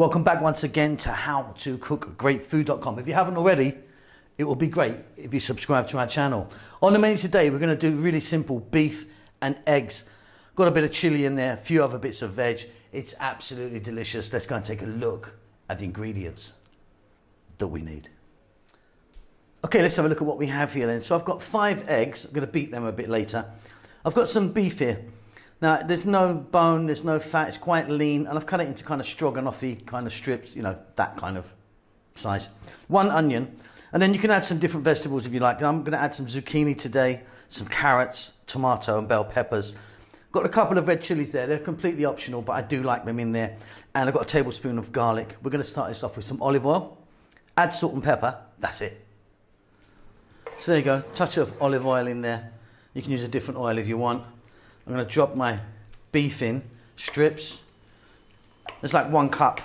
Welcome back once again to howtocookgreatfood.com. If you haven't already, it will be great if you subscribe to our channel. On the menu today, we're going to do really simple beef and eggs. Got a bit of chili in there, a few other bits of veg. It's absolutely delicious. Let's go and take a look at the ingredients that we need. Okay, let's have a look at what we have here then. So I've got 5 eggs. I'm going to beat them a bit later. I've got some beef here. Now, there's no bone, there's no fat, it's quite lean, and I've cut it into kind of stroganoff-y kind of strips, you know, that kind of size. 1 onion, and then you can add some different vegetables if you like. I'm going to add some zucchini today, some carrots, tomato and bell peppers. Got a couple of red chilies there, they're completely optional, but I do like them in there. And I've got a tablespoon of garlic. We're going to start this off with some olive oil, add salt and pepper, that's it. So there you go, touch of olive oil in there. You can use a different oil if you want. I'm going to drop my beef in strips. There's like 1 cup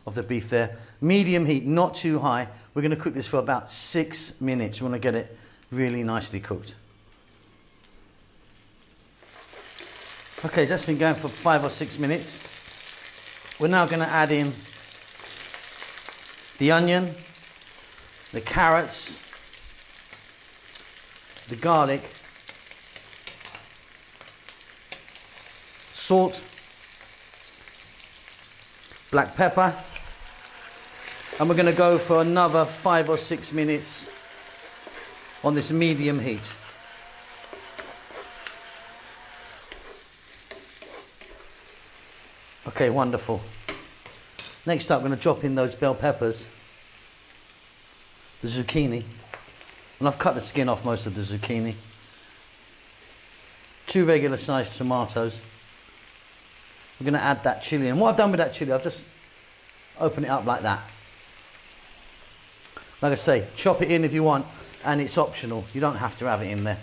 of the beef there. Medium heat, not too high. We're going to cook this for about 6 minutes. We want to get it really nicely cooked. Okay, that's been going for 5 or 6 minutes. We're now going to add in the onion, the carrots, the garlic, salt, black pepper, and we're going to go for another 5 or 6 minutes on this medium heat. Okay, wonderful. Next up, I'm going to drop in those bell peppers, the zucchini, and I've cut the skin off most of the zucchini, 2 regular sized tomatoes. We're going to add that chili, and what I've done with that chili, I've just opened it up like that. Like I say, chop it in if you want, and it's optional. You don't have to have it in there.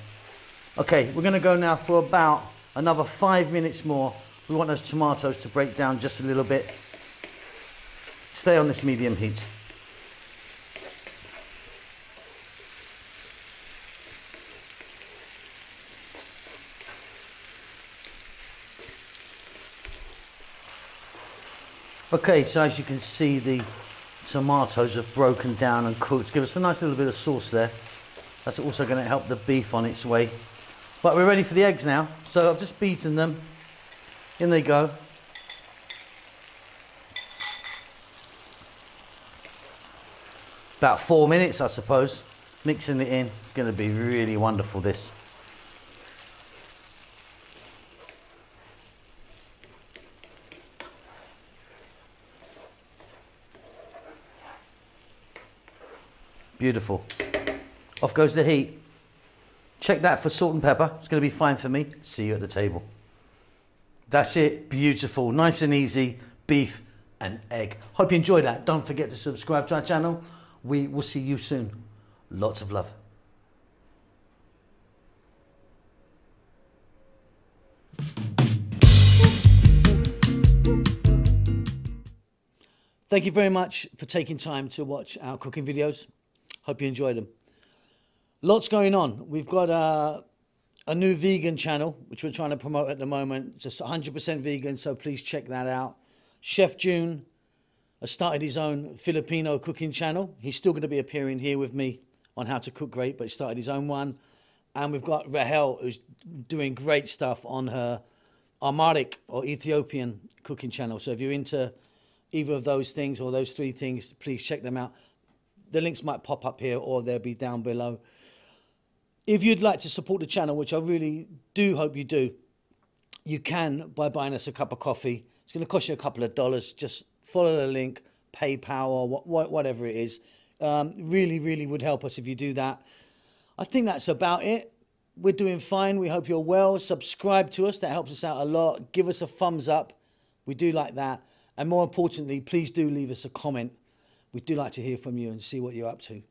Okay, we're going to go now for about another 5 minutes more. We want those tomatoes to break down just a little bit. Stay on this medium heat. Okay, so as you can see, the tomatoes have broken down and cooked. Give us a nice little bit of sauce there. That's also going to help the beef on its way. But we're ready for the eggs now. So I've just beaten them. In they go. About 4 minutes, I suppose. Mixing it in. It's going to be really wonderful, this. Beautiful. Off goes the heat. Check that for salt and pepper. It's going to be fine for me. See you at the table. That's it. Beautiful. Nice and easy. Beef and egg. Hope you enjoyed that. Don't forget to subscribe to our channel. We will see you soon. Lots of love. Thank you very much for taking time to watch our cooking videos. Hope you enjoyed them. Lots going on. We've got a new vegan channel, which we're trying to promote at the moment. Just 100% vegan, so please check that out. Chef June has started his own Filipino cooking channel. He's still going to be appearing here with me on How to Cook Great, but he started his own one. And we've got Rahel, who's doing great stuff on her Amharic or Ethiopian cooking channel. So if you're into either of those things or those 3 things, please check them out. The links might pop up here or they'll be down below. If you'd like to support the channel, which I really do hope you do, you can by buying us a cup of coffee. It's going to cost you a couple of dollars. Just follow the link, PayPal or whatever it is. Really, really would help us if you do that. I think that's about it. We're doing fine. We hope you're well. Subscribe to us. That helps us out a lot. Give us a thumbs up. We do like that. And more importantly, please do leave us a comment. We do like to hear from you and see what you're up to.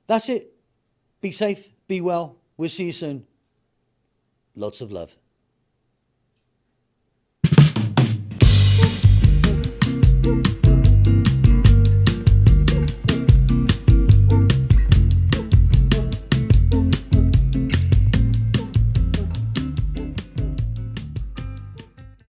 That's it. Be safe. Be well. We'll see you soon. Lots of love.